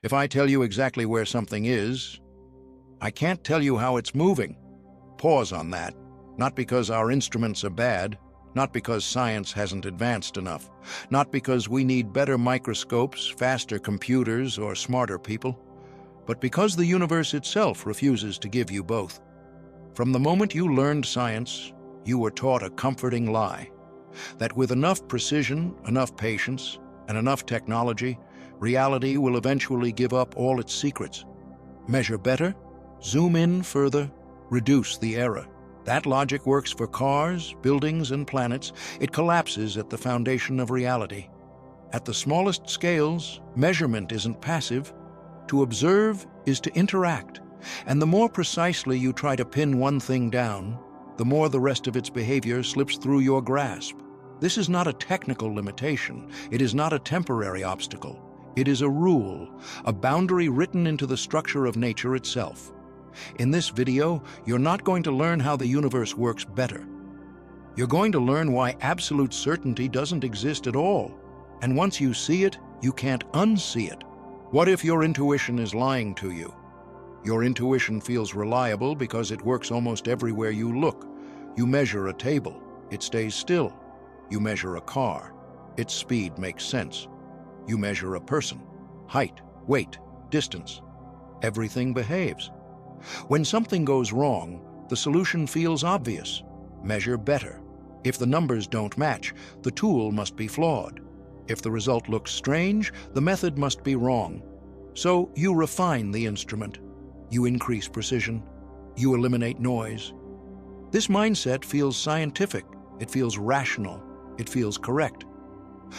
If I tell you exactly where something is, I can't tell you how it's moving. Pause on that. Not because our instruments are bad, not because science hasn't advanced enough, not because we need better microscopes, faster computers, or smarter people, but because the universe itself refuses to give you both. From the moment you learned science, you were taught a comforting lie, that with enough precision, enough patience, and enough technology, reality will eventually give up all its secrets. Measure better, zoom in further, reduce the error. That logic works for cars, buildings, and planets. It collapses at the foundation of reality. At the smallest scales, measurement isn't passive. To observe is to interact. And the more precisely you try to pin one thing down, the more the rest of its behavior slips through your grasp. This is not a technical limitation. It is not a temporary obstacle. It is a rule, a boundary written into the structure of nature itself. In this video, you're not going to learn how the universe works better. You're going to learn why absolute certainty doesn't exist at all. And once you see it, you can't unsee it. What if your intuition is lying to you? Your intuition feels reliable because it works almost everywhere you look. You measure a table, it stays still. You measure a car, its speed makes sense. You measure a person, height, weight, distance. Everything behaves. When something goes wrong, the solution feels obvious. Measure better. If the numbers don't match, the tool must be flawed. If the result looks strange, the method must be wrong. So you refine the instrument. You increase precision. You eliminate noise. This mindset feels scientific. It feels rational. It feels correct.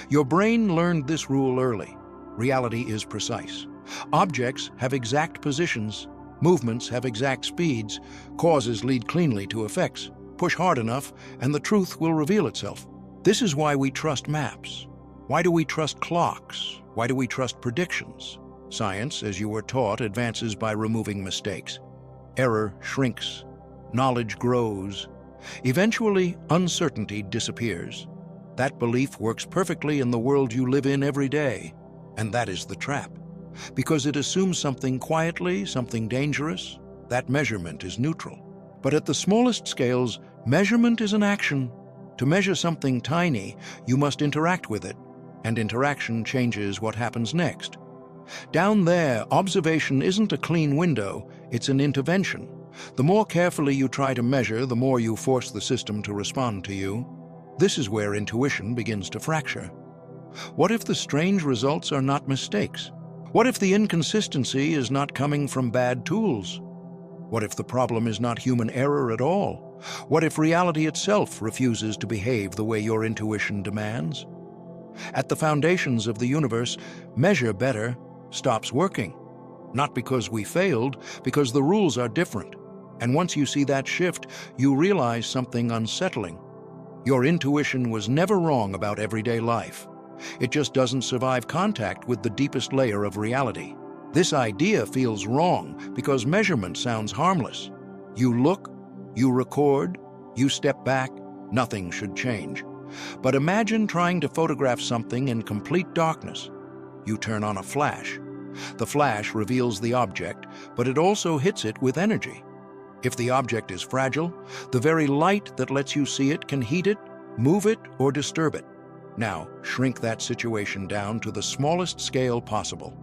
Your brain learned this rule early. Reality is precise. Objects have exact positions. Movements have exact speeds. Causes lead cleanly to effects. Push hard enough, and the truth will reveal itself. This is why we trust maps. Why do we trust clocks? Why do we trust predictions? Science, as you were taught, advances by removing mistakes. Error shrinks. Knowledge grows. Eventually, uncertainty disappears. That belief works perfectly in the world you live in every day. And that is the trap. Because it assumes something quietly, something dangerous, that measurement is neutral. But at the smallest scales, measurement is an action. To measure something tiny, you must interact with it, and interaction changes what happens next. Down there, observation isn't a clean window, it's an intervention. The more carefully you try to measure, the more you force the system to respond to you. This is where intuition begins to fracture. What if the strange results are not mistakes? What if the inconsistency is not coming from bad tools? What if the problem is not human error at all? What if reality itself refuses to behave the way your intuition demands? At the foundations of the universe, measure better stops working. Not because we failed, because the rules are different. And once you see that shift, you realize something unsettling. Your intuition was never wrong about everyday life. It just doesn't survive contact with the deepest layer of reality. This idea feels wrong because measurement sounds harmless. You look, you record, you step back, nothing should change. But imagine trying to photograph something in complete darkness. You turn on a flash. The flash reveals the object, but it also hits it with energy. If the object is fragile, the very light that lets you see it can heat it, move it, or disturb it. Now, shrink that situation down to the smallest scale possible.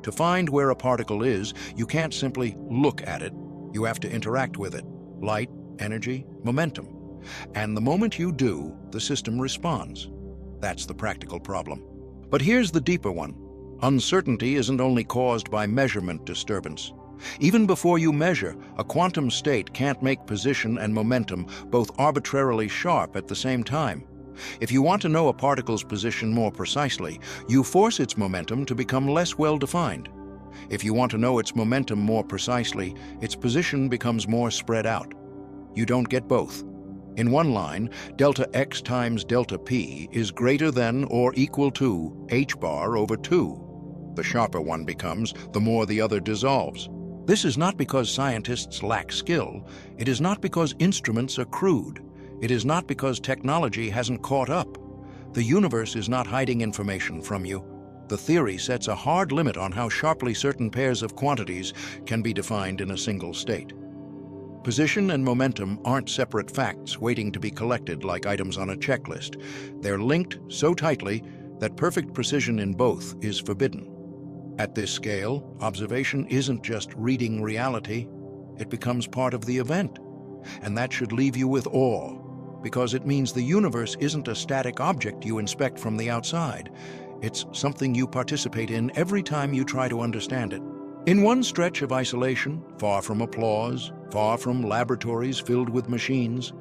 To find where a particle is, you can't simply look at it. You have to interact with it. Light, energy, momentum. And the moment you do, the system responds. That's the practical problem. But here's the deeper one. Uncertainty isn't only caused by measurement disturbance. Even before you measure, a quantum state can't make position and momentum both arbitrarily sharp at the same time. If you want to know a particle's position more precisely, you force its momentum to become less well-defined. If you want to know its momentum more precisely, its position becomes more spread out. You don't get both. In one line, delta x times delta p is greater than or equal to h bar over 2. The sharper one becomes, the more the other dissolves. This is not because scientists lack skill. It is not because instruments are crude. It is not because technology hasn't caught up. The universe is not hiding information from you. The theory sets a hard limit on how sharply certain pairs of quantities can be defined in a single state. Position and momentum aren't separate facts waiting to be collected like items on a checklist. They're linked so tightly that perfect precision in both is forbidden. At this scale, observation isn't just reading reality, it becomes part of the event. And that should leave you with awe, because it means the universe isn't a static object you inspect from the outside. It's something you participate in every time you try to understand it. In one stretch of isolation, far from applause, far from laboratories filled with machines,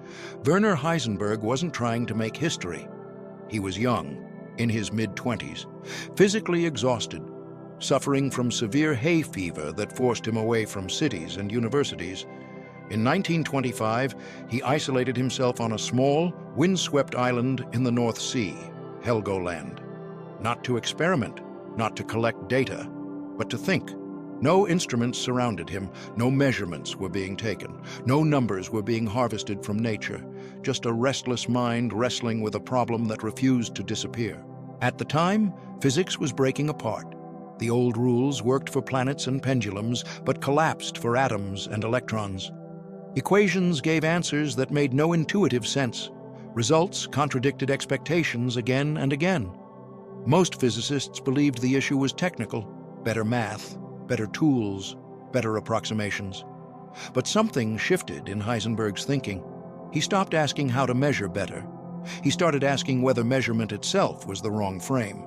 Werner Heisenberg wasn't trying to make history. He was young, in his mid-20s, physically exhausted, suffering from severe hay fever that forced him away from cities and universities. In 1925, he isolated himself on a small, windswept island in the North Sea, Helgoland. Not to experiment, not to collect data, but to think. No instruments surrounded him, no measurements were being taken, no numbers were being harvested from nature, just a restless mind wrestling with a problem that refused to disappear. At the time, physics was breaking apart. The old rules worked for planets and pendulums, but collapsed for atoms and electrons. Equations gave answers that made no intuitive sense. Results contradicted expectations again and again. Most physicists believed the issue was technical: better math, better tools, better approximations. But something shifted in Heisenberg's thinking. He stopped asking how to measure better. He started asking whether measurement itself was the wrong frame.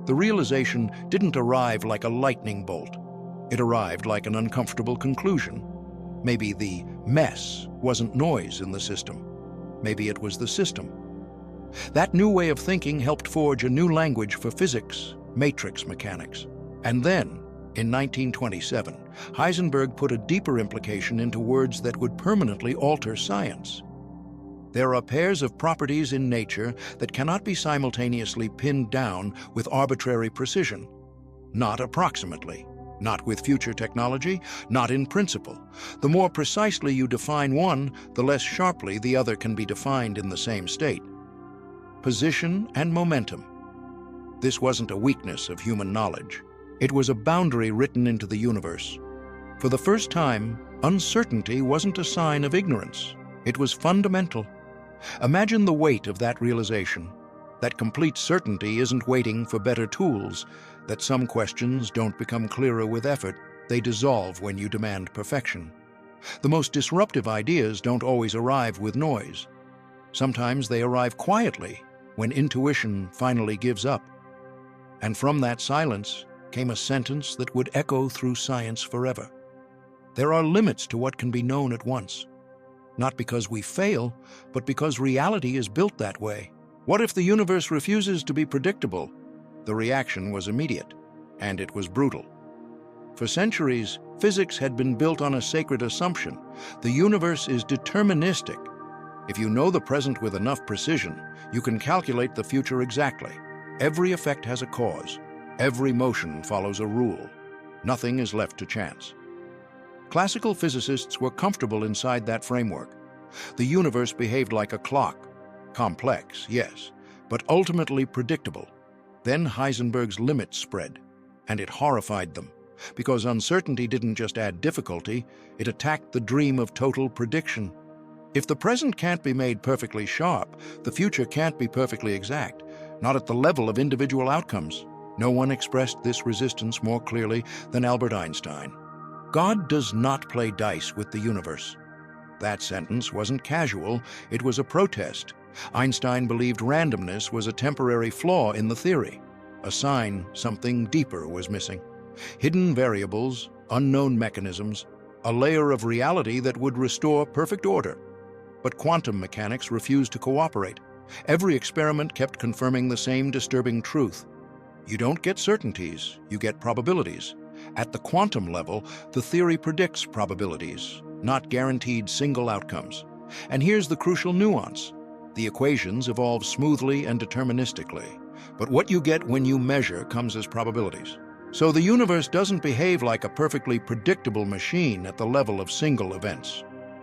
The realization didn't arrive like a lightning bolt. It arrived like an uncomfortable conclusion. Maybe the mess wasn't noise in the system. Maybe it was the system. That new way of thinking helped forge a new language for physics, matrix mechanics. And then, in 1927, Heisenberg put a deeper implication into words that would permanently alter science. There are pairs of properties in nature that cannot be simultaneously pinned down with arbitrary precision. Not approximately. Not with future technology, not in principle. The more precisely you define one, the less sharply the other can be defined in the same state. Position and momentum. This wasn't a weakness of human knowledge. It was a boundary written into the universe. For the first time, uncertainty wasn't a sign of ignorance. It was fundamental. Imagine the weight of that realization, that complete certainty isn't waiting for better tools, that some questions don't become clearer with effort, they dissolve when you demand perfection. The most disruptive ideas don't always arrive with noise. Sometimes they arrive quietly, when intuition finally gives up. And from that silence came a sentence that would echo through science forever. There are limits to what can be known at once. Not because we fail, but because reality is built that way. What if the universe refuses to be predictable? The reaction was immediate, and it was brutal. For centuries, physics had been built on a sacred assumption. The universe is deterministic. If you know the present with enough precision, you can calculate the future exactly. Every effect has a cause. Every motion follows a rule. Nothing is left to chance. Classical physicists were comfortable inside that framework. The universe behaved like a clock. Complex, yes, but ultimately predictable. Then Heisenberg's limits spread, and it horrified them, because uncertainty didn't just add difficulty, it attacked the dream of total prediction. If the present can't be made perfectly sharp, the future can't be perfectly exact, not at the level of individual outcomes. No one expressed this resistance more clearly than Albert Einstein. God does not play dice with the universe. That sentence wasn't casual, it was a protest. Einstein believed randomness was a temporary flaw in the theory, a sign something deeper was missing. Hidden variables, unknown mechanisms, a layer of reality that would restore perfect order. But quantum mechanics refused to cooperate. Every experiment kept confirming the same disturbing truth. You don't get certainties, you get probabilities. At the quantum level, the theory predicts probabilities, not guaranteed single outcomes. And here's the crucial nuance. The equations evolve smoothly and deterministically, but what you get when you measure comes as probabilities. So the universe doesn't behave like a perfectly predictable machine at the level of single events.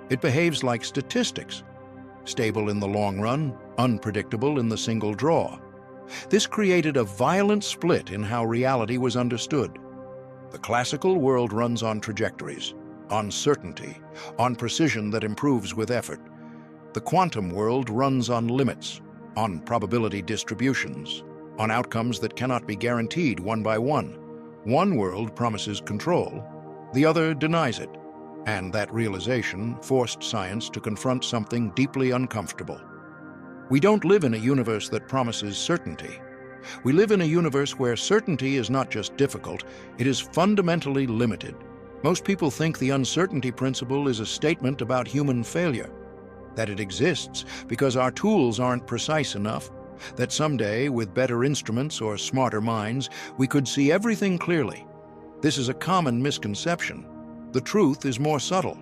It behaves like statistics, stable in the long run, unpredictable in the single draw. This created a violent split in how reality was understood. The classical world runs on trajectories, on certainty, on precision that improves with effort. The quantum world runs on limits, on probability distributions, on outcomes that cannot be guaranteed one by one. One world promises control, the other denies it, and that realization forced science to confront something deeply uncomfortable. We don't live in a universe that promises certainty. We live in a universe where certainty is not just difficult, it is fundamentally limited. Most people think the uncertainty principle is a statement about human failure, that it exists because our tools aren't precise enough, that someday, with better instruments or smarter minds, we could see everything clearly. This is a common misconception. The truth is more subtle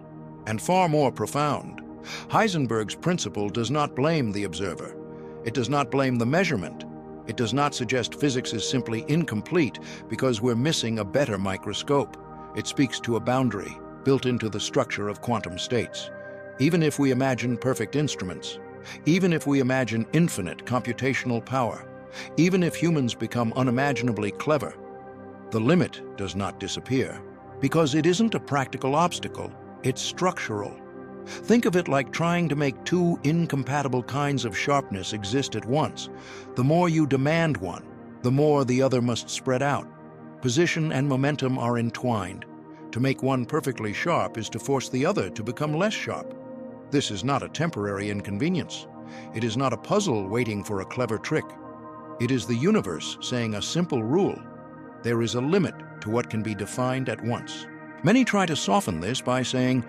and far more profound. Heisenberg's principle does not blame the observer. It does not blame the measurement. It does not suggest physics is simply incomplete because we're missing a better microscope. It speaks to a boundary built into the structure of quantum states. Even if we imagine perfect instruments, even if we imagine infinite computational power, even if humans become unimaginably clever, the limit does not disappear because it isn't a practical obstacle, it's structural. Think of it like trying to make two incompatible kinds of sharpness exist at once. The more you demand one, the more the other must spread out. Position and momentum are entwined. To make one perfectly sharp is to force the other to become less sharp. This is not a temporary inconvenience. It is not a puzzle waiting for a clever trick. It is the universe saying a simple rule. There is a limit to what can be defined at once. Many try to soften this by saying,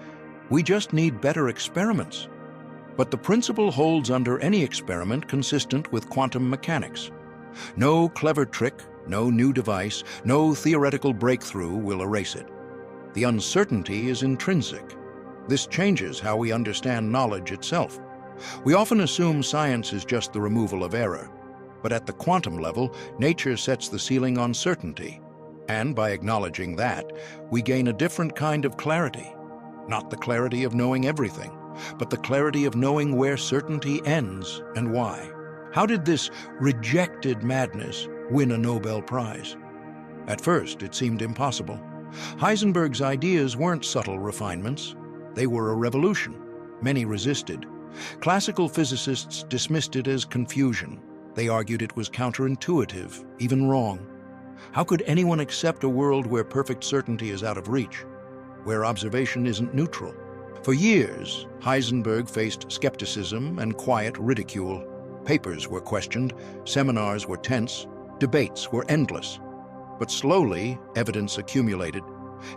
we just need better experiments. But the principle holds under any experiment consistent with quantum mechanics. No clever trick, no new device, no theoretical breakthrough will erase it. The uncertainty is intrinsic. This changes how we understand knowledge itself. We often assume science is just the removal of error. But at the quantum level, nature sets the ceiling on certainty. And by acknowledging that, we gain a different kind of clarity. Not the clarity of knowing everything, but the clarity of knowing where certainty ends and why. How did this rejected madness win a Nobel Prize? At first, it seemed impossible. Heisenberg's ideas weren't subtle refinements. They were a revolution. Many resisted. Classical physicists dismissed it as confusion. They argued it was counterintuitive, even wrong. How could anyone accept a world where perfect certainty is out of reach, where observation isn't neutral? For years, Heisenberg faced skepticism and quiet ridicule. Papers were questioned, seminars were tense, debates were endless. But slowly, evidence accumulated.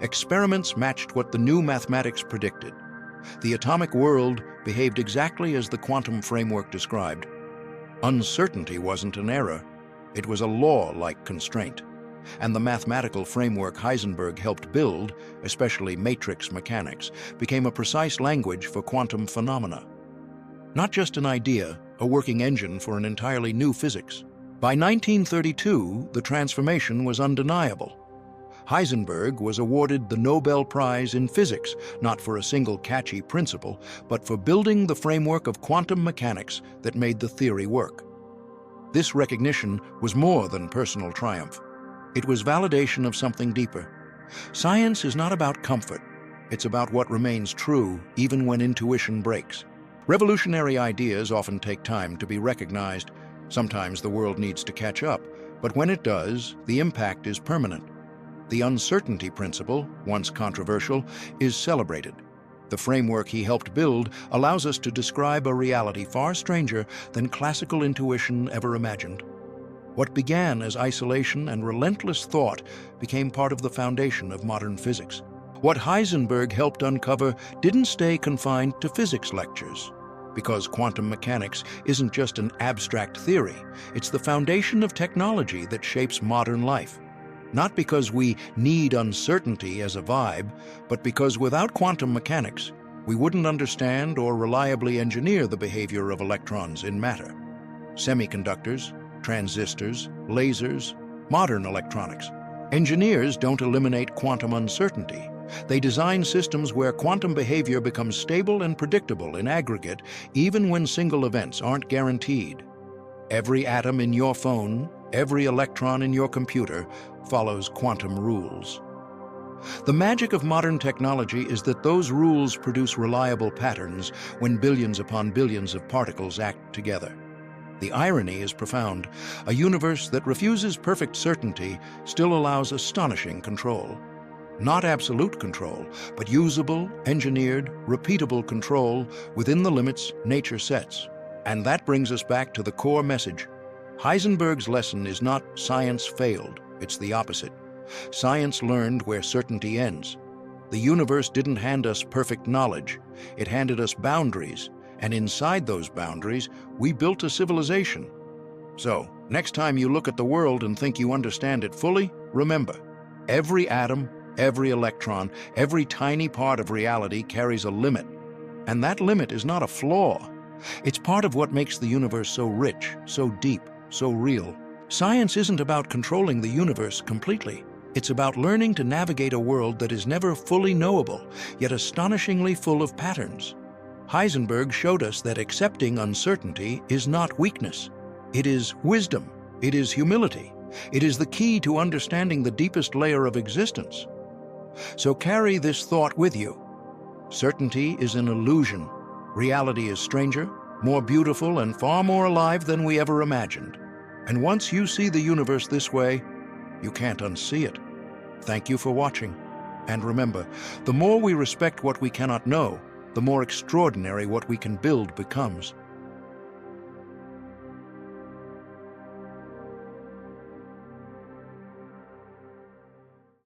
Experiments matched what the new mathematics predicted. The atomic world behaved exactly as the quantum framework described. Uncertainty wasn't an error. It was a law-like constraint. And the mathematical framework Heisenberg helped build, especially matrix mechanics, became a precise language for quantum phenomena. Not just an idea, a working engine for an entirely new physics. By 1932, the transformation was undeniable. Heisenberg was awarded the Nobel Prize in Physics, not for a single catchy principle, but for building the framework of quantum mechanics that made the theory work. This recognition was more than personal triumph. It was validation of something deeper. Science is not about comfort. It's about what remains true, even when intuition breaks. Revolutionary ideas often take time to be recognized. Sometimes the world needs to catch up, but when it does, the impact is permanent. The uncertainty principle, once controversial, is celebrated. The framework he helped build allows us to describe a reality far stranger than classical intuition ever imagined. What began as isolation and relentless thought became part of the foundation of modern physics. What Heisenberg helped uncover didn't stay confined to physics lectures, because quantum mechanics isn't just an abstract theory, it's the foundation of technology that shapes modern life. Not because we need uncertainty as a vibe, but because without quantum mechanics, we wouldn't understand or reliably engineer the behavior of electrons in matter. Semiconductors, transistors, lasers, modern electronics. Engineers don't eliminate quantum uncertainty. They design systems where quantum behavior becomes stable and predictable in aggregate, even when single events aren't guaranteed. Every atom in your phone, every electron in your computer follows quantum rules. The magic of modern technology is that those rules produce reliable patterns when billions upon billions of particles act together. The irony is profound. A universe that refuses perfect certainty still allows astonishing control. Not absolute control, but usable, engineered, repeatable control within the limits nature sets. And that brings us back to the core message. Heisenberg's lesson is not science failed, it's the opposite. Science learned where certainty ends. The universe didn't hand us perfect knowledge, it handed us boundaries, and inside those boundaries, we built a civilization. So, next time you look at the world and think you understand it fully, remember, every atom, every electron, every tiny part of reality carries a limit. And that limit is not a flaw. It's part of what makes the universe so rich, so deep, so real. Science isn't about controlling the universe completely. It's about learning to navigate a world that is never fully knowable, yet astonishingly full of patterns. Heisenberg showed us that accepting uncertainty is not weakness. It is wisdom. It is humility. It is the key to understanding the deepest layer of existence. So carry this thought with you. Certainty is an illusion. Reality is stranger, more beautiful, and far more alive than we ever imagined. And once you see the universe this way, you can't unsee it. Thank you for watching. And remember, the more we respect what we cannot know, the more extraordinary what we can build becomes.